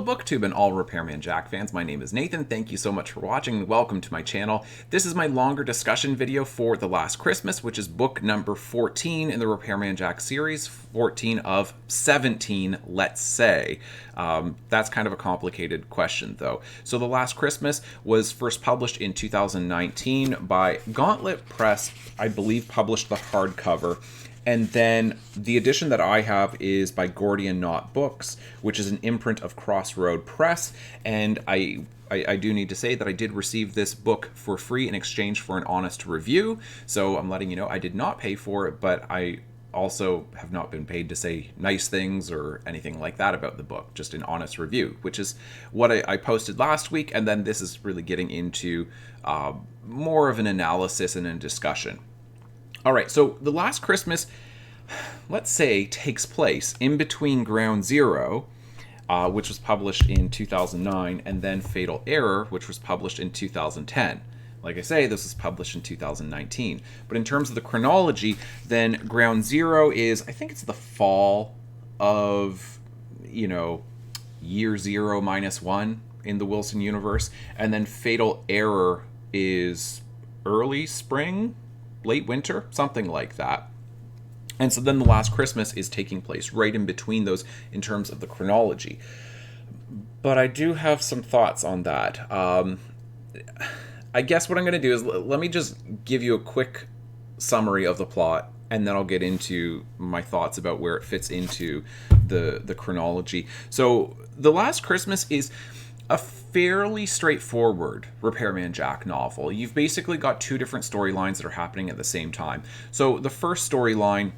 Hello BookTube and all Repairman Jack fans, my name is Nathan. Thank you so much for watching and welcome to my channel. This is my longer discussion video for The Last Christmas, which is book number 14 in the Repairman Jack series, 14 of 17, let's say. That's kind of a complicated question though. So The Last Christmas was first published in 2019 by Gauntlet Press, I believe published the hardcover. And then the edition that I have is by Gordian Knot Books, which is an imprint of Crossroad Press. And I do need to say that I did receive this book for free in exchange for an honest review. So I'm letting you know I did not pay for it, but I also have not been paid to say nice things or anything like that about the book, just an honest review, which is what I posted last week. And then this is really getting into more of an analysis and a discussion. All right, so The Last Christmas, let's say, takes place in between Ground Zero, which was published in 2009, and then Fatal Error, which was published in 2010. Like I say, this was published in 2019. But in terms of the chronology, then Ground Zero is, I think it's the fall of, year 0 minus 1 in the Wilson universe. And then Fatal Error is early spring, late winter, something like that. And so then The Last Christmas is taking place right in between those in terms of the chronology. But I do have some thoughts on that. I guess what I'm going to do is let me just give you a quick summary of the plot, and then I'll get into my thoughts about where it fits into the chronology. So The Last Christmas is a fairly straightforward Repairman Jack novel. You've basically got two different storylines that are happening at the same time. So the first storyline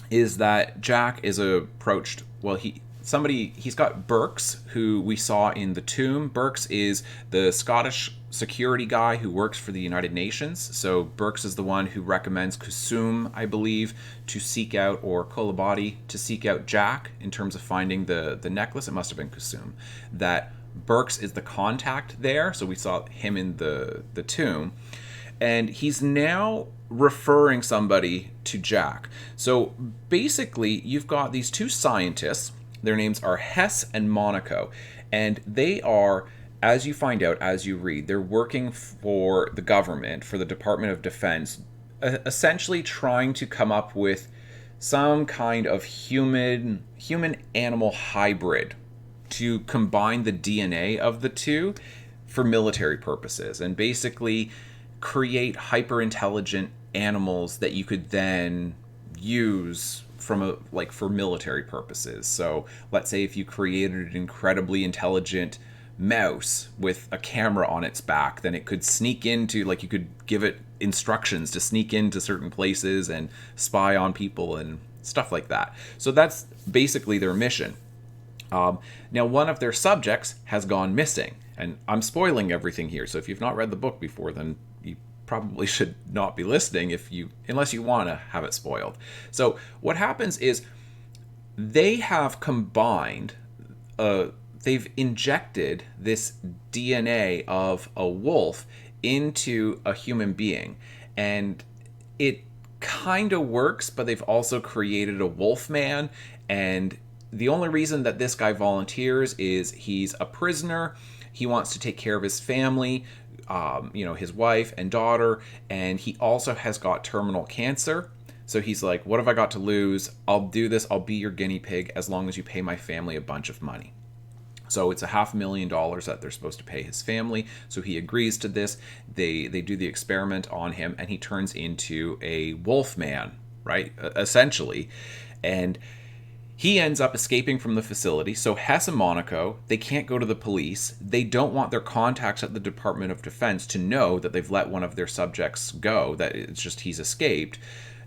is that Jack is approached, he's got Burks, who we saw in The Tomb. Burks is the Scottish security guy who works for the United Nations. So Burks is the one who recommends Kusum, I believe, to seek out, or Kolabadi, to seek out Jack in terms of finding the necklace. It must have been Kusum. That Burks is the contact there, so we saw him in the Tomb, and he's now referring somebody to Jack. So basically, you've got these two scientists. Their names are Hess and Monaco, and they are, as you find out as you read, they're working for the government, for the Department of Defense, essentially trying to come up with some kind of human-animal hybrid to combine the DNA of the two for military purposes, and basically create hyper-intelligent animals that you could then use for military purposes. So let's say if you created an incredibly intelligent mouse with a camera on its back, then it could sneak into, you could give it instructions to sneak into certain places and spy on people and stuff like that. So that's basically their mission. Now, one of their subjects has gone missing, and I'm spoiling everything here, so if you've not read the book before, then you probably should not be listening unless you want to have it spoiled. So what happens is they have combined, they've injected this DNA of a wolf into a human being, and it kind of works, but they've also created a wolf man, and the only reason that this guy volunteers is he's a prisoner. He wants to take care of his family, his wife and daughter, and he also has got terminal cancer. So he's like, what have I got to lose? I'll do this. I'll be your guinea pig as long as you pay my family a bunch of money. So it's $500,000 that they're supposed to pay his family. So he agrees to this. They do the experiment on him, and he turns into a wolf man, right? Essentially. And he ends up escaping from the facility. So Hess and Monaco, they can't go to the police. They don't want their contacts at the Department of Defense to know that they've let one of their subjects go, that it's just he's escaped.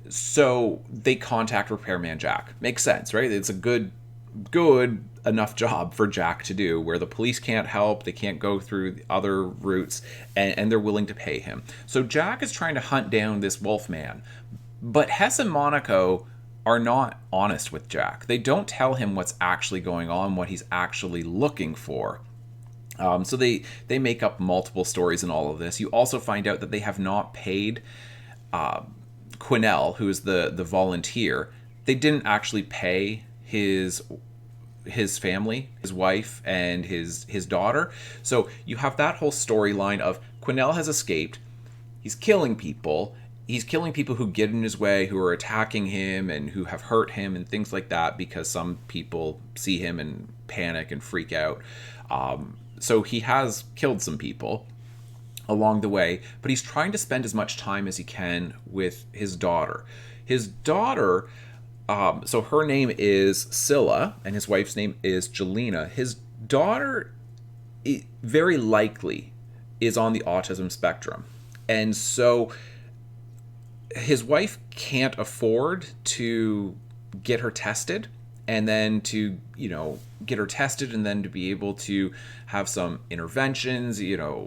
So they contact Repairman Jack. Makes sense, right? It's a good enough job for Jack to do, where the police can't help, they can't go through other routes, and they're willing to pay him. So Jack is trying to hunt down this wolf man. But Hess and Monaco are not honest with Jack. They don't tell him what's actually going on, what he's actually looking for. So they make up multiple stories in all of this. You also find out that they have not paid Quinnell, who is the volunteer. They didn't actually pay his his family, his wife, and his daughter. So you have that whole storyline of Quinnell has escaped. He's killing people. He's killing people who get in his way, who are attacking him and who have hurt him and things like that, because some people see him and panic and freak out. So he has killed some people along the way, but he's trying to spend as much time as he can with his daughter. His daughter, so her name is Scylla, and his wife's name is Jelena. His daughter, very likely, is on the autism spectrum. And so his wife can't afford to get her tested, and then to, get her tested and then to be able to have some interventions,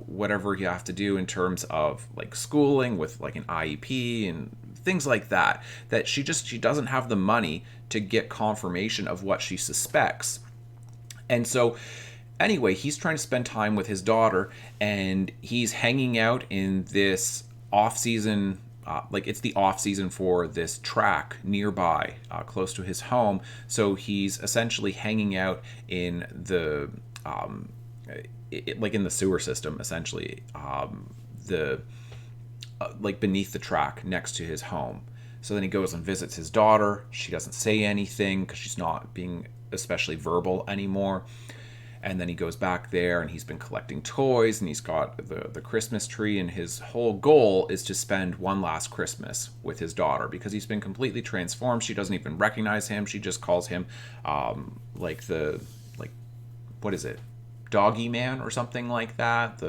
whatever you have to do in terms of like schooling with like an IEP and things like that, that she doesn't have the money to get confirmation of what she suspects. And so anyway, he's trying to spend time with his daughter, and he's hanging out in this off-season, it's the off-season for this track nearby, close to his home. So he's essentially hanging out in the, in the sewer system, essentially, beneath the track next to his home. So then he goes and visits his daughter. She doesn't say anything because she's not being especially verbal anymore. And then he goes back there, and he's been collecting toys, and he's got the Christmas tree, and his whole goal is to spend one last Christmas with his daughter, because he's been completely transformed. She doesn't even recognize him. She just calls him what is it, Doggy Man or something like that.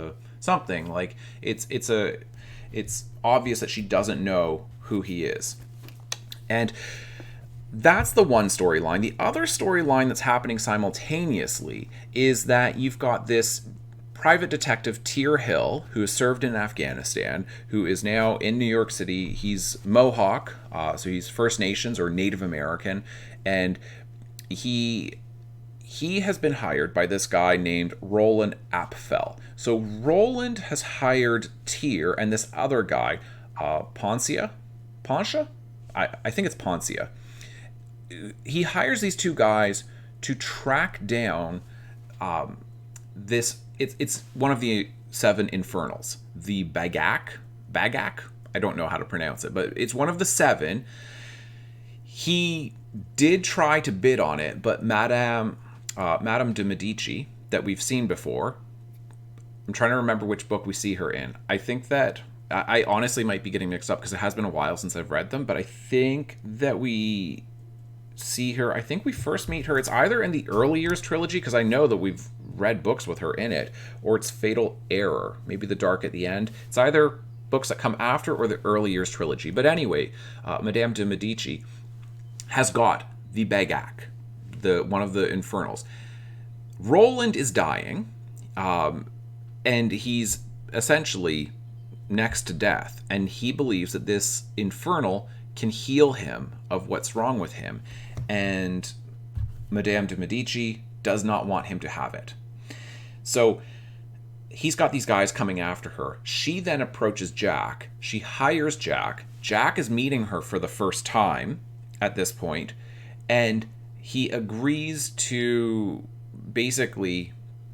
It's obvious that she doesn't know who he is. And that's the one storyline. The other storyline that's happening simultaneously is that you've got this private detective, Tyr Hill, who has served in Afghanistan, who is now in New York City. He's Mohawk, so he's First Nations or Native American, and he has been hired by this guy named Roland Apfel. So Roland has hired Tyr and this other guy, Poncia? I think it's Poncia. He hires these two guys to track down it's one of the 7 infernals, the Bagak. I don't know how to pronounce it, but it's one of the 7. He did try to bid on it, but Madame de Medici, that we've seen before, I'm trying to remember which book we see her in. I think that I honestly might be getting mixed up because it has been a while since I've read them, but I think that we see her, I think we first meet her, it's either in the Early Years trilogy, because I know that we've read books with her in it, or it's Fatal Error, maybe The Dark at the End. It's either books that come after or the Early Years trilogy. But anyway, Madame de Medici has got the Bagak, one of the infernals. Roland is dying, and he's essentially next to death, and he believes that this infernal can heal him of what's wrong with him, and Madame de Medici does not want him to have it. So he's got these guys coming after her. She then approaches Jack. She hires Jack. Jack is meeting her for the first time at this point, and he agrees to basically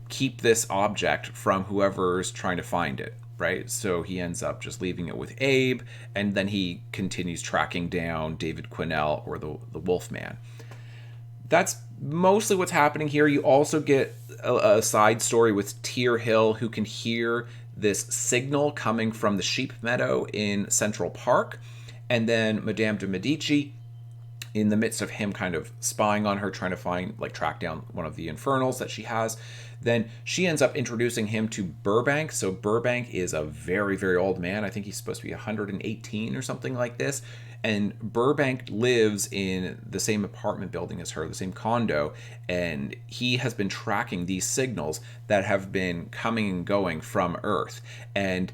keep this object from whoever's trying to find it, right? So he ends up just leaving it with Abe, and then he continues tracking down David Quinnell, or the Wolfman. That's mostly what's happening here. You also get a side story with Tyr Hill, who can hear this signal coming from the sheep meadow in Central Park. And then Madame de Medici, in the midst of him kind of spying on her, trying to track down one of the infernals that she has, then she ends up introducing him to Burbank. So Burbank is a very, very old man. I think he's supposed to be 118 or something like this. And Burbank lives in the same apartment building as her, the same condo. And he has been tracking these signals that have been coming and going from Earth. And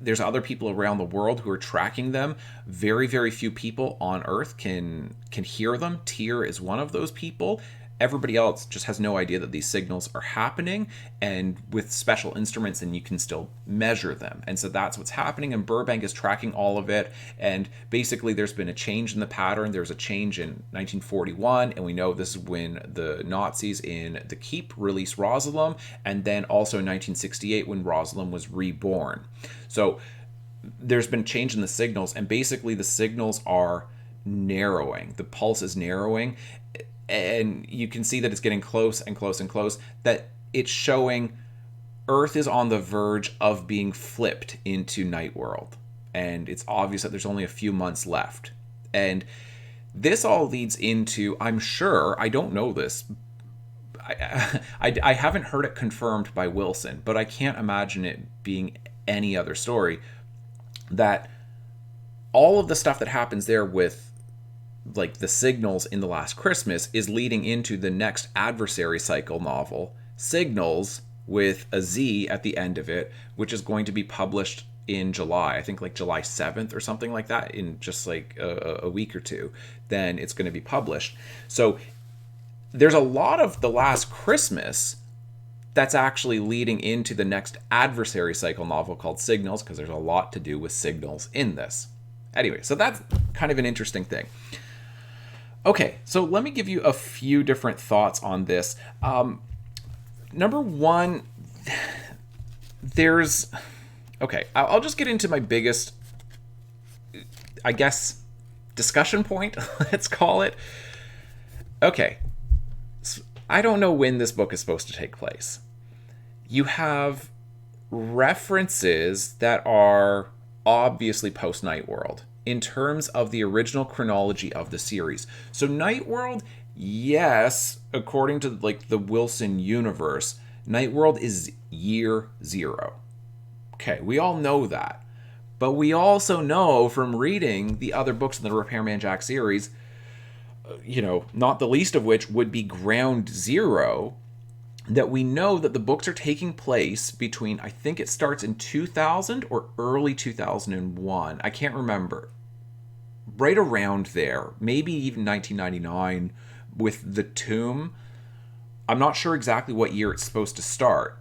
there's other people around the world who are tracking them. Very, very few people on Earth can hear them. Tyr is one of those people. Everybody else just has no idea that these signals are happening, and with special instruments, and you can still measure them. And so that's what's happening, and Burbank is tracking all of it. And basically there's been a change in the pattern. There's a change in 1941, and we know this is when the Nazis in the Keep released Rosalind, and then also in 1968 when Rosalind was reborn. So there's been a change in the signals, and basically the signals are narrowing. The pulse is narrowing, and you can see that it's getting close and close and close, that it's showing Earth is on the verge of being flipped into night world. And it's obvious that there's only a few months left. And this all leads into, I'm sure, I don't know this, I haven't heard it confirmed by Wilson, but I can't imagine it being any other story, that all of the stuff that happens there with like the signals in The Last Christmas is leading into the next Adversary Cycle novel, Signals, with a Z at the end of it, which is going to be published in July. I think like July 7th or something like that, in just like a week or two. Then it's going to be published. So there's a lot of The Last Christmas that's actually leading into the next Adversary Cycle novel called Signals, because there's a lot to do with signals in this. Anyway, so that's kind of an interesting thing. Okay, so let me give you a few different thoughts on this. Number one, I'll just get into my biggest, I guess, discussion point, let's call it. Okay, so I don't know when this book is supposed to take place. You have references that are obviously post-Night World in terms of the original chronology of the series. So Night World, yes, according to like the Wilson universe, Night World is year 0. Okay, we all know that. But we also know from reading the other books in the Repairman Jack series, not the least of which would be Ground Zero, that we know that the books are taking place between, I think it starts in 2000 or early 2001. I can't remember. Right around there. Maybe even 1999 with The Tomb. I'm not sure exactly what year it's supposed to start.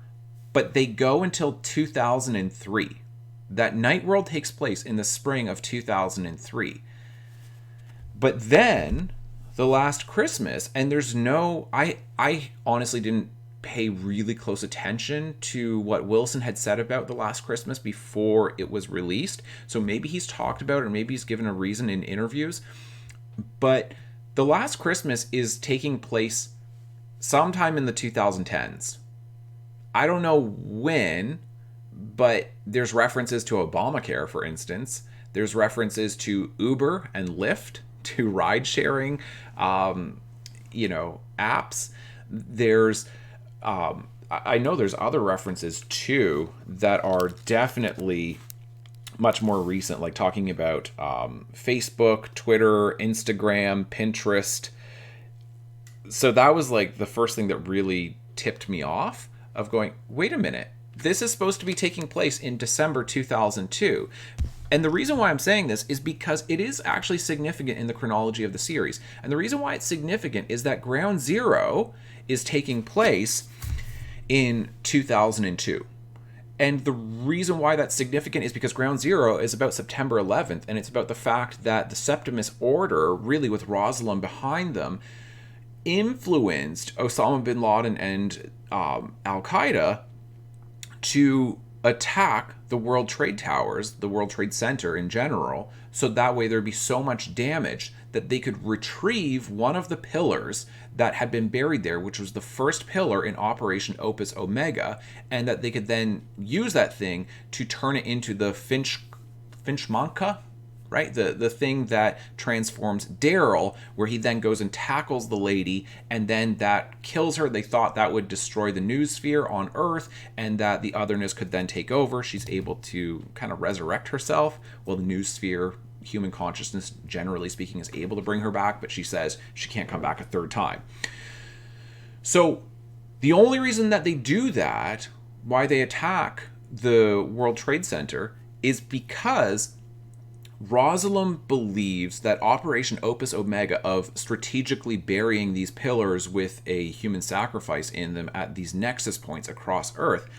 But they go until 2003. That Night World takes place in the spring of 2003. But then, The Last Christmas, and there's no... I honestly didn't pay really close attention to what Wilson had said about The Last Christmas before it was released. So maybe he's talked about it, or maybe he's given a reason in interviews. But The Last Christmas is taking place sometime in the 2010s. I don't know when, but there's references to Obamacare, for instance. There's references to Uber and Lyft, to ride-sharing, apps. There's... I know there's other references too that are definitely much more recent, like talking about Facebook, Twitter, Instagram, Pinterest. So that was like the first thing that really tipped me off of going, wait a minute, this is supposed to be taking place in December 2002. And the reason why I'm saying this is because it is actually significant in the chronology of the series. And the reason why it's significant is that Ground Zero is taking place in 2002. And the reason why that's significant is because Ground Zero is about September 11th, and it's about the fact that the Septimus Order, really with Rosalind behind them, influenced Osama bin Laden and Al-Qaeda to attack the World Trade Towers, the World Trade Center in general, so that way there'd be so much damage that they could retrieve one of the pillars that had been buried there, which was the first pillar in Operation Opus Omega, and that they could then use that thing to turn it into the Finchmanka, right? The thing that transforms Daryl, where he then goes and tackles the lady, and then that kills her. They thought that would destroy the noosphere on Earth, and that the otherness could then take over. She's able to kind of resurrect herself. Well, the noosphere, human consciousness, generally speaking, is able to bring her back, but she says she can't come back a third time. So the only reason that they do that, why they attack the World Trade Center, is because Rosalind believes that Operation Opus Omega of strategically burying these pillars with a human sacrifice in them at these nexus points across Earth,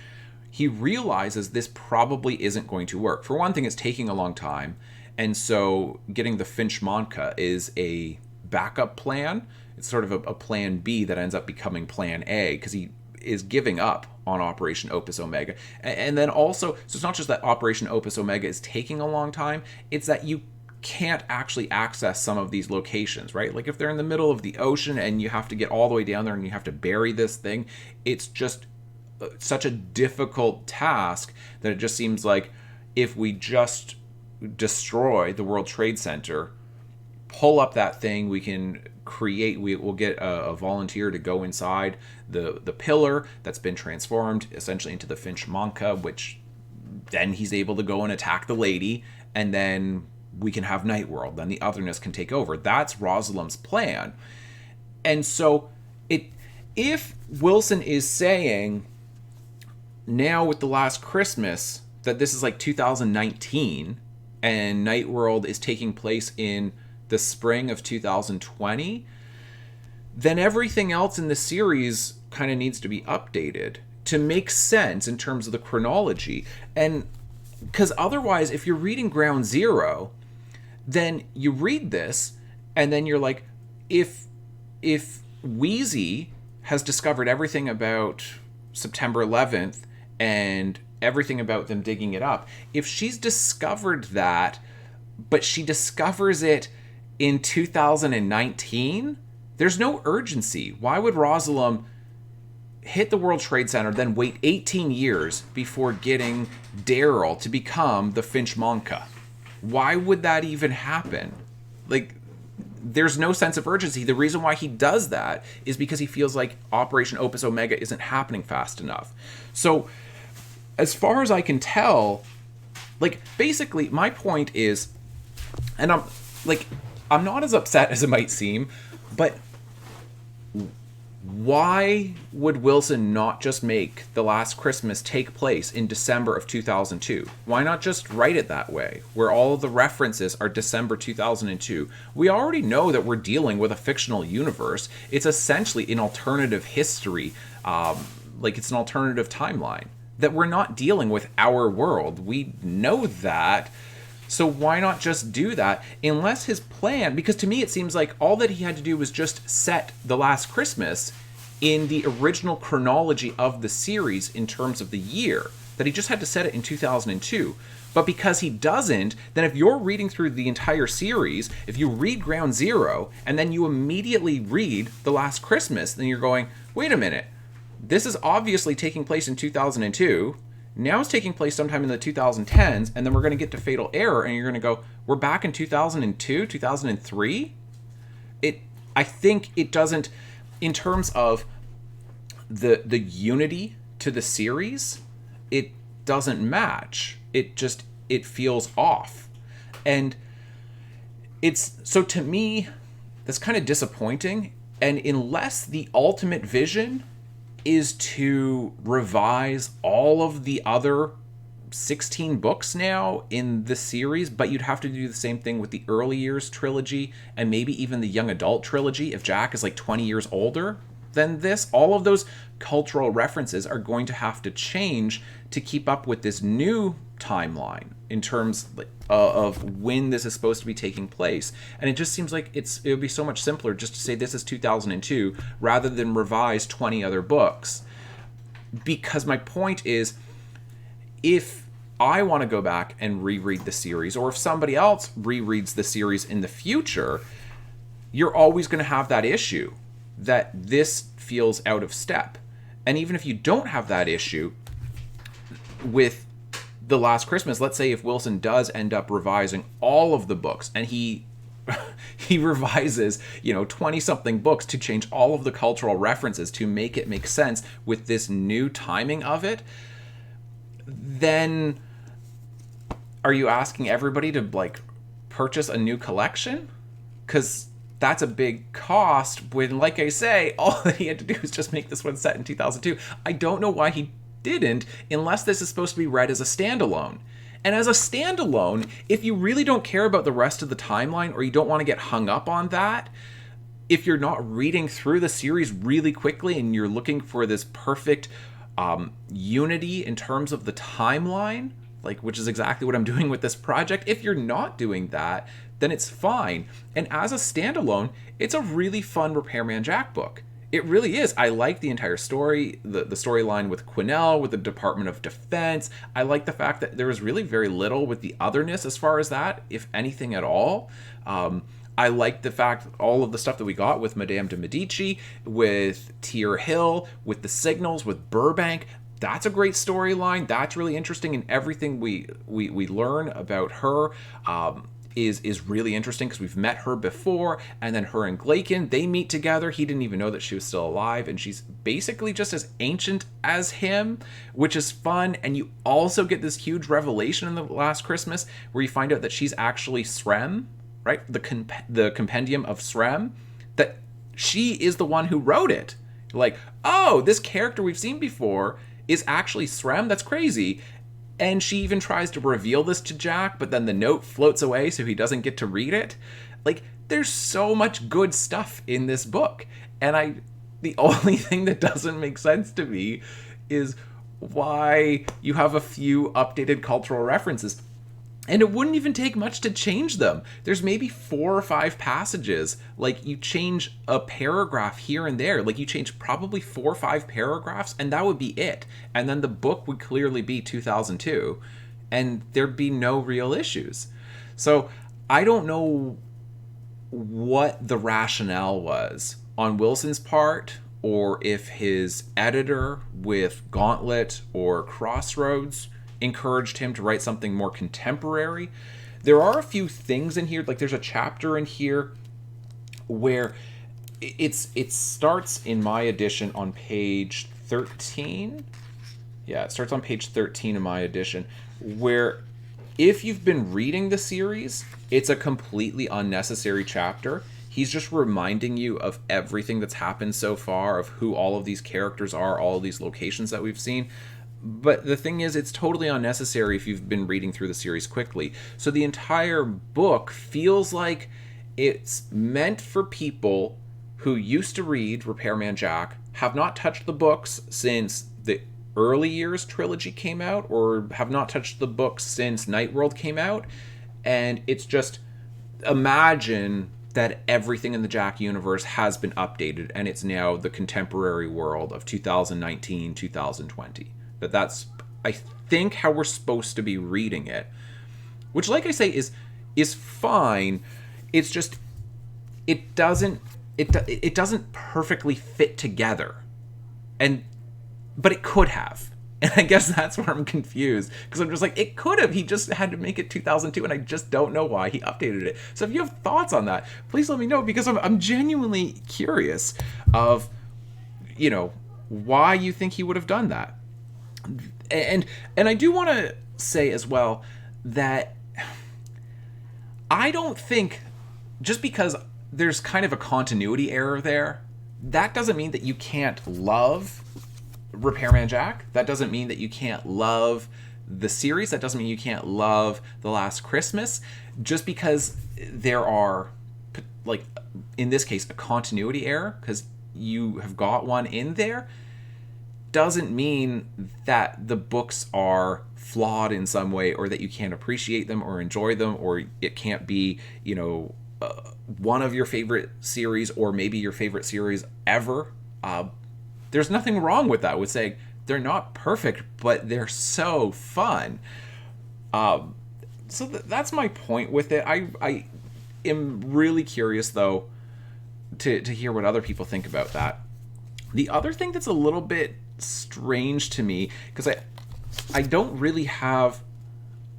he realizes this probably isn't going to work. For one thing, it's taking a long time, and so getting the Finch-Monka is a backup plan. It's sort of a plan B that ends up becoming plan A, because he is giving up on Operation Opus Omega. And then also, so it's not just that Operation Opus Omega is taking a long time, it's that you can't actually access some of these locations, right? Like if they're in the middle of the ocean and you have to get all the way down there and you have to bury this thing, it's just such a difficult task that it just seems like if we just destroy the World Trade Center, pull up that thing, we can create, we'll get a volunteer to go inside the pillar that's been transformed essentially into the Finch-Monka, which then he's able to go and attack the lady, and then we can have Night World, then the otherness can take over. That's Rosalind's plan. And so if Wilson is saying now with The Last Christmas that this is like 2019 and Night World is taking place in the spring of 2020, then everything else in the series kind of needs to be updated to make sense in terms of the chronology. And because otherwise, if you're reading Ground Zero, then you read this and then you're like, if Wheezy has discovered everything about September 11th and everything about them digging it up, if she's discovered that, but she discovers it in 2019, there's no urgency. Why would Rosalind hit the World Trade Center, then wait 18 years before getting Daryl to become the Finch-Monka? Why would that even happen? Like, there's no sense of urgency. The reason why he does that is because he feels like Operation Opus Omega isn't happening fast enough. So, as far as I can tell, like, basically, my point is, and I'm not as upset as it might seem, but why would Wilson not just make The Last Christmas take place in December of 2002? Why not just write it that way, where all of the references are December 2002? We already know that we're dealing with a fictional universe. It's essentially an alternative history, like it's an alternative timeline, that we're not dealing with our world. We know that. So why not just do that? Unless his plan, because to me it seems like all that he had to do was just set The Last Christmas in the original chronology of the series in terms of the year, that he just had to set it in 2002. But because he doesn't, then if you're reading through the entire series, if you read Ground Zero and then you immediately read The Last Christmas, then you're going, wait a minute, this is obviously taking place in 2002. Now it's taking place sometime in the 2010s, and then we're going to get to Fatal Error, and you're going to go, we're back in 2002, 2003? I think it doesn't, in terms of the unity to the series, it doesn't match. It feels off. And so to me, that's kind of disappointing, and unless the ultimate vision is to revise all of the other 16 books now in the series, but you'd have to do the same thing with the early years trilogy and maybe even the young adult trilogy if Jack is like 20 years older than this. All of those cultural references are going to have to change to keep up with this new timeline in terms of when this is supposed to be taking place. And it just seems like it would be so much simpler just to say this is 2002 rather than revise 20 other books. Because my point is, if I want to go back and reread the series, or if somebody else rereads the series in the future, you're always going to have that issue that this feels out of step. And even if you don't have that issue with The Last Christmas, let's say if Wilson does end up revising all of the books, and he revises 20 something books to change all of the cultural references to make it make sense with this new timing of it, then are you asking everybody to purchase a new collection? Because that's a big cost when, like I say, all that he had to do was just make this one set in 2002. I don't know why he didn't, unless this is supposed to be read as a standalone. And as a standalone, if you really don't care about the rest of the timeline or you don't want to get hung up on that, if you're not reading through the series really quickly and you're looking for this perfect unity in terms of the timeline, like, which is exactly what I'm doing with this project, if you're not doing that, then it's fine. And as a standalone, it's a really fun Repairman Jack book. It really is. I like the entire story, the storyline with Quinnell, with the Department of Defense. I like the fact that there was really very little with the otherness as far as that, if anything at all. I like the fact all of the stuff that we got with Madame de Medici, with Tier Hill, with the Signals, with Burbank. That's a great storyline. That's really interesting, and everything we learn about her is really interesting because we've met her before, and then her and Glaken, they meet together. He didn't even know that she was still alive, and she's basically just as ancient as him, which is fun. And you also get this huge revelation in the Last Christmas where you find out that she's actually Srem, right? The compendium of Srem, that she is the one who wrote it. Like, oh, this character we've seen before is actually Srem? That's crazy. And she even tries to reveal this to Jack, but then the note floats away so he doesn't get to read it. Like, there's so much good stuff in this book. And the only thing that doesn't make sense to me is why you have a few updated cultural references. And it wouldn't even take much to change them. There's maybe 4 or 5 passages. Like, you change a paragraph here and there. Like, you change probably 4 or 5 paragraphs, and that would be it. And then the book would clearly be 2002, and there'd be no real issues. So I don't know what the rationale was on Wilson's part, or if his editor with Gauntlet or Crossroads encouraged him to write something more contemporary. There are a few things in here, like there's a chapter in here where it starts in my edition on page 13. Yeah, it starts on page 13 in my edition, where if you've been reading the series, it's a completely unnecessary chapter. He's just reminding you of everything that's happened so far, of who all of these characters are, all of these locations that we've seen. But the thing is, it's totally unnecessary if you've been reading through the series quickly. So the entire book feels like it's meant for people who used to read Repairman Jack, have not touched the books since the early years trilogy came out, or have not touched the books since Night World came out. And it's just, imagine that everything in the Jack universe has been updated, and it's now the contemporary world of 2019, 2020. But that's, I think, how we're supposed to be reading it. Which, like I say, is fine. It's just, it doesn't perfectly fit together. But it could have. And I guess that's where I'm confused. Because I'm just like, it could have. He just had to make it 2002, and I just don't know why he updated it. So if you have thoughts on that, please let me know, because I'm genuinely curious of, why you think he would have done that. And I do want to say as well that I don't think, just because there's kind of a continuity error there, that doesn't mean that you can't love Repairman Jack. That doesn't mean that you can't love the series. That doesn't mean you can't love The Last Christmas. Just because there are, like, in this case, a continuity error, because you have got one in there, doesn't mean that the books are flawed in some way, or that you can't appreciate them or enjoy them, or it can't be, one of your favorite series, or maybe your favorite series ever. There's nothing wrong with that, with saying they're not perfect, but they're so fun. So that's my point with it. I am really curious, though, to hear what other people think about that. The other thing that's a little bit strange to me, because I don't really have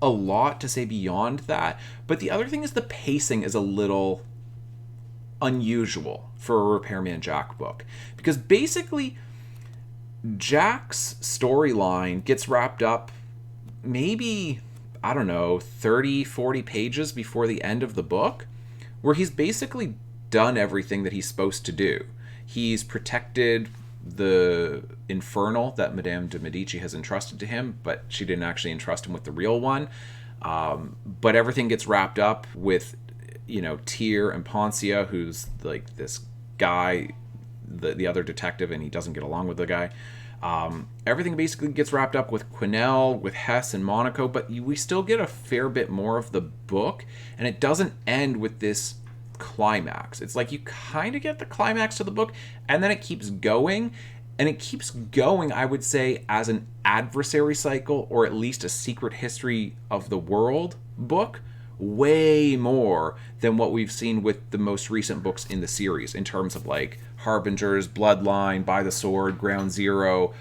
a lot to say beyond that, but the other thing is the pacing is a little unusual for a Repairman Jack book, because basically Jack's storyline gets wrapped up maybe, I don't know, 30-40 pages before the end of the book, where he's basically done everything that he's supposed to do. He's protected the infernal that Madame de Medici has entrusted to him, but she didn't actually entrust him with the real one. But everything gets wrapped up with, Tyr and Poncia, who's like this guy, the other detective, and he doesn't get along with the guy. Everything basically gets wrapped up with Quenelle, with Hess and Monaco, but we still get a fair bit more of the book, and it doesn't end with this climax. It's like you kind of get the climax to the book, and then it keeps going, and it keeps going, I would say, as an Adversary Cycle, or at least a Secret History of the World book, way more than what we've seen with the most recent books in the series, in terms of like Harbingers, Bloodline, By the Sword, Ground Zero,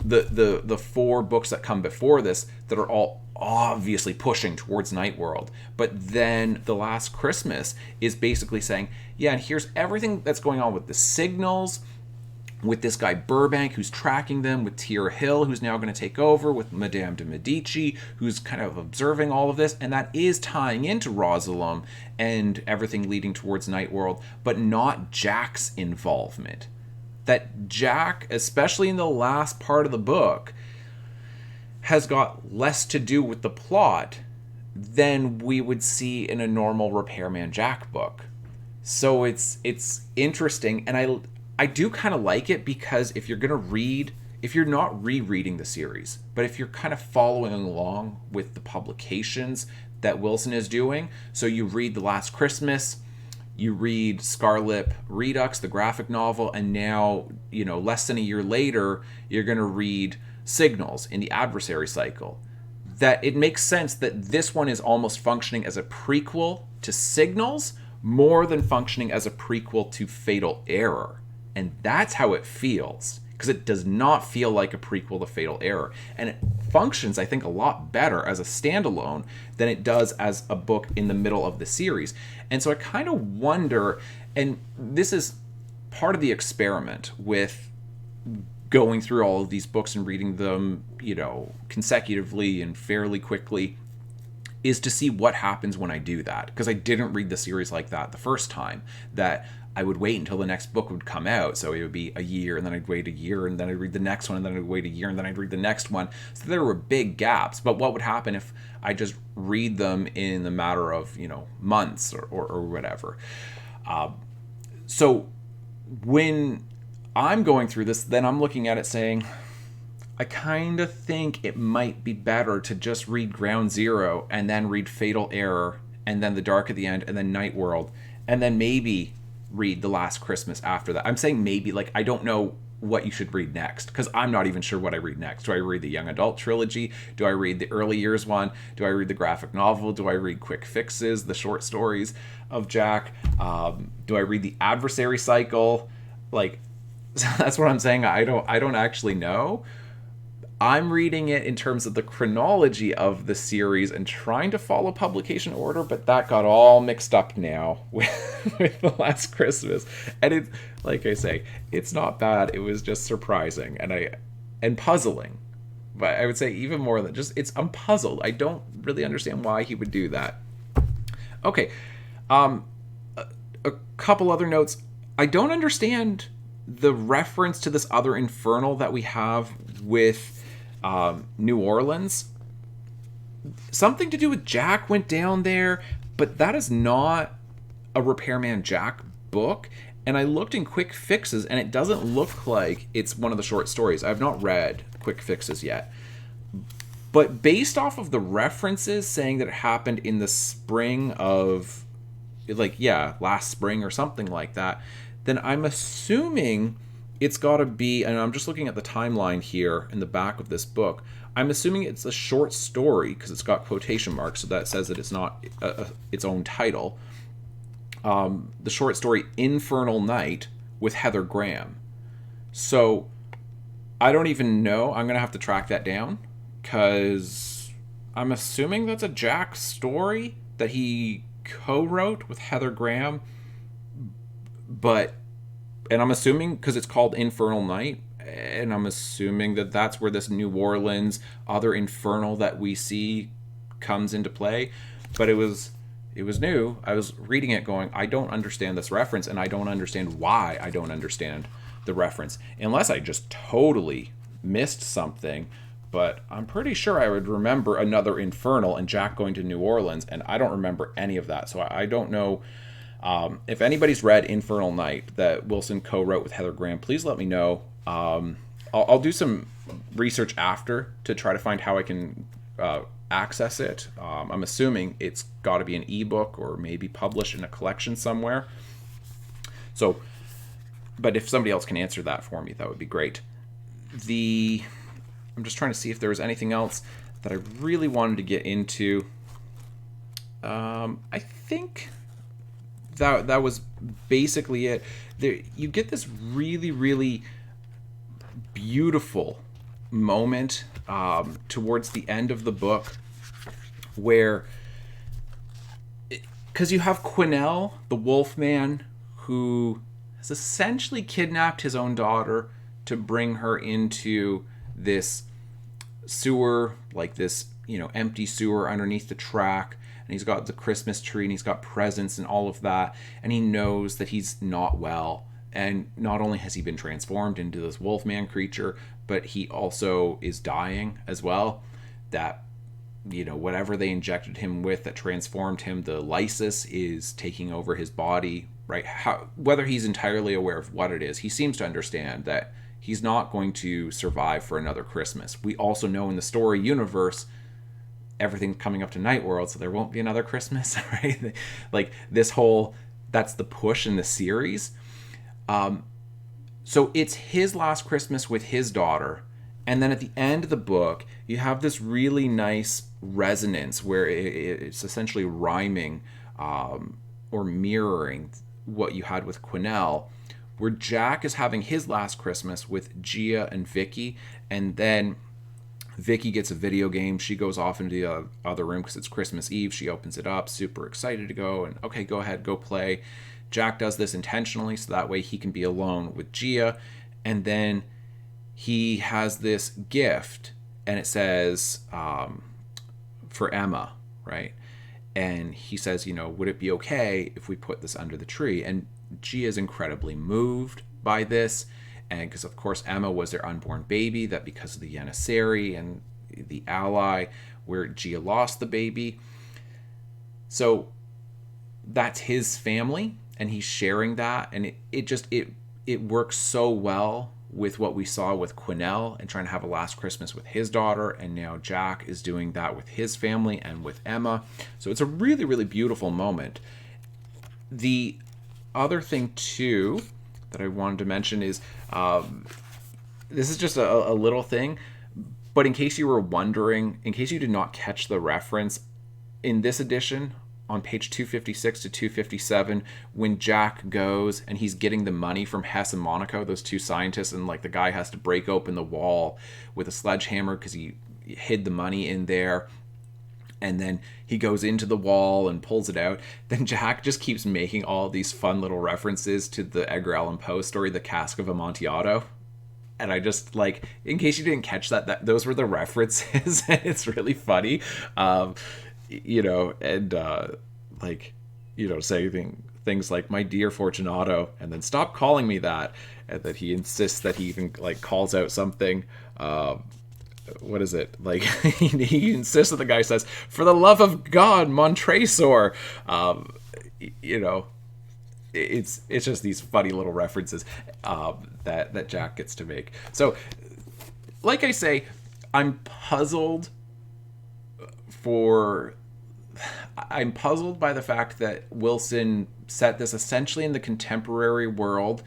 the 4 books that come before this that are all obviously pushing towards Nightworld. But then The Last Christmas is basically saying, yeah, and here's everything that's going on with the signals, with this guy Burbank who's tracking them, with Tyr Hill who's now going to take over, with Madame de Medici who's kind of observing all of this, and that is tying into Rosalem and everything leading towards Nightworld, but not Jack's involvement. That Jack, especially in the last part of the book, has got less to do with the plot than we would see in a normal Repairman Jack book. So it's interesting, and I do kind of like it, because if you're going to read, if you're not rereading the series, but if you're kind of following along with the publications that Wilson is doing, so you read The Last Christmas, you read Scarlet Redux, the graphic novel, and now, less than a year later, you're going to read Signals in the Adversary Cycle, that it makes sense that this one is almost functioning as a prequel to Signals more than functioning as a prequel to Fatal Error. And that's how it feels, because it does not feel like a prequel to Fatal Error. And it functions, I think, a lot better as a standalone than it does as a book in the middle of the series. And so I kind of wonder, and this is part of the experiment with going through all of these books and reading them, consecutively and fairly quickly, is to see what happens when I do that. Because I didn't read the series like that the first time, that I would wait until the next book would come out. So it would be a year, and then I'd wait a year, and then I'd read the next one, and then I'd wait a year, and then I'd read the next one. So there were big gaps. But what would happen if I just read them in the matter of, months or whatever? So when I'm going through this, then I'm looking at it saying, I kind of think it might be better to just read Ground Zero, and then read Fatal Error, and then The Dark at the End, and then Nightworld, and then maybe read The Last Christmas after that. I'm saying maybe, like, I don't know what you should read next, because I'm not even sure what I read next. Do I read the young adult trilogy? Do I read the early years one? Do I read the graphic novel? Do I read quick fixes, the short stories of Jack? Do I read the Adversary Cycle? Like, that's what I'm saying. I don't actually know. I'm reading it in terms of the chronology of the series and trying to follow publication order, but that got all mixed up now with The Last Christmas. And it's, like I say, it's not bad. It was just surprising and puzzling. But I would say even more than just, I'm puzzled. I don't really understand why he would do that. Okay. A couple other notes. I don't understand the reference to this other infernal that we have with New Orleans. Something to do with Jack went down there, but that is not a Repairman Jack book. And I looked in Quick Fixes, and it doesn't look like it's one of the short stories. I've not read Quick Fixes yet. But based off of the references saying that it happened in the spring of, last spring or something like that, then I'm assuming it's got to be, and I'm just looking at the timeline here in the back of this book, I'm assuming it's a short story, because it's got quotation marks, so that says that it's not its own title. The short story Infernal Night with Heather Graham. So I don't even know. I'm going to have to track that down, because I'm assuming that's a Jack story that he co-wrote with Heather Graham. And I'm assuming, because it's called Infernal Night, and I'm assuming that that's where this New Orleans other infernal that we see comes into play. But it was new. I was reading it going, I don't understand this reference, and I don't understand why I don't understand the reference, unless I just totally missed something. But I'm pretty sure I would remember another Infernal and Jack going to New Orleans, and I don't remember any of that. So I don't know. If anybody's read Infernal Night that Wilson co-wrote with Heather Graham, please let me know. I'll do some research after to try to find how I can access it. I'm assuming it's got to be an ebook or maybe published in a collection somewhere. So, but if somebody else can answer that for me, that would be great. I'm just trying to see if there was anything else that I really wanted to get into. I think that was basically it. You get this really, really beautiful moment towards the end of the book where, because you have Quinnell, the Wolfman, who has essentially kidnapped his own daughter to bring her into this sewer, like this, empty sewer underneath the track. And he's got the Christmas tree and he's got presents and all of that. And he knows that he's not well. And not only has he been transformed into this Wolfman creature, but he also is dying as well. That, whatever they injected him with that transformed him, the lysis is taking over his body, right? Whether he's entirely aware of what it is, he seems to understand that he's not going to survive for another Christmas. We also know in the story universe, everything's coming up to Night World, so there won't be another Christmas, right? Like this whole, that's the push in the series. So it's his last Christmas with his daughter. And then at the end of the book, you have this really nice resonance where it's essentially rhyming or mirroring what you had with Quinnell, where Jack is having his last Christmas with Gia and Vicky, and then Vicky gets a video game. She goes off into the other room because it's Christmas Eve. She opens it up, super excited to go, and okay, go ahead, go play. Jack does this intentionally so that way he can be alone with Gia, and then he has this gift, and it says for Emma, right? And he says, would it be okay if we put this under the tree? And Gia is incredibly moved by this, and because of course Emma was their unborn baby, that because of the Janissary and the ally where Gia lost the baby. So that's his family, and he's sharing that, and it works so well with what we saw with Quinnell and trying to have a last Christmas with his daughter, and now Jack is doing that with his family and with Emma. So it's a really, really beautiful moment. The other thing too that I wanted to mention is this is just a little thing, but in case you were wondering, in case you did not catch the reference, in this edition on page 256 to 257, when Jack goes and he's getting the money from Hess and Monaco, those two scientists, and like the guy has to break open the wall with a sledgehammer because he hid the money in there, and then he goes into the wall and pulls it out. Then Jack just keeps making all these fun little references to the Edgar Allan Poe story, The Cask of Amontillado. And I just, like, in case you didn't catch that those were the references. It's really funny. Saying things like, my dear Fortunato, and then stop calling me that. And that he insists that he even, like, calls out something, what is it? Like, he insists that the guy says, for the love of God, Montresor. It's just these funny little references that Jack gets to make. So, like I say, I'm puzzled by the fact that Wilson set this essentially in the contemporary world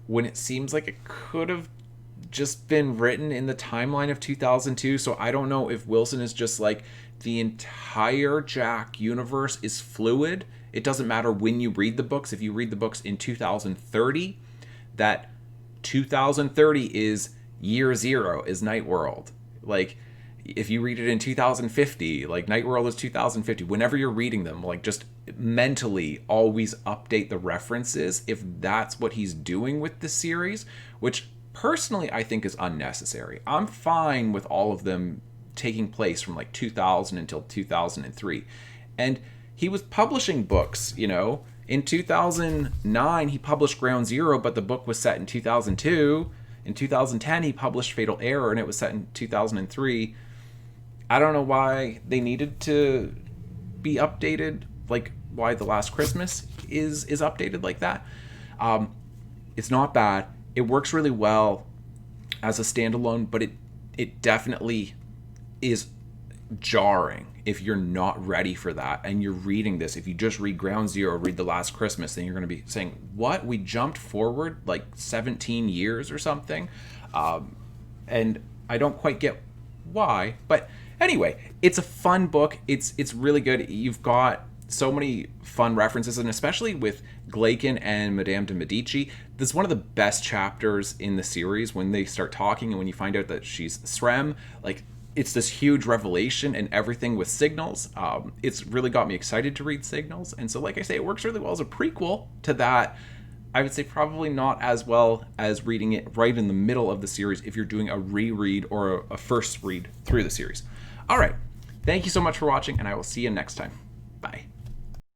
when it seems like it could have just been written in the timeline of 2002. So I don't know if Wilson is just like, the entire Jack universe is fluid. It doesn't matter when you read the books. If you read the books in 2030, that 2030 is year zero, is Night World. Like, if you read it in 2050, like Night World is 2050. Whenever you're reading them, like, just mentally always update the references if that's what he's doing with the series, which personally I think is unnecessary. I'm fine with all of them taking place from like 2000 until 2003. And he was publishing books, you know. In 2009, he published Ground Zero, but the book was set in 2002. In 2010, he published Fatal Error, and it was set in 2003. I don't know why they needed to be updated, like why The Last Christmas is updated like that. It's not bad. It works really well as a standalone, but it definitely is jarring if you're not ready for that and you're reading this. If you just read Ground Zero, read The Last Christmas, then you're going to be saying, what, we jumped forward like 17 years or something? And I don't quite get why, but anyway, it's a fun book. It's really good. You've got so many fun references, and especially with Glaken and Madame de Medici, this is one of the best chapters in the series when they start talking and when you find out that she's Srem. Like, it's this huge revelation and everything with Signals. It's really got me excited to read Signals. And so, like I say, it works really well as a prequel to that. I would say probably not as well as reading it right in the middle of the series if you're doing a reread or a first read through the series. All right. Thank you so much for watching, and I will see you next time.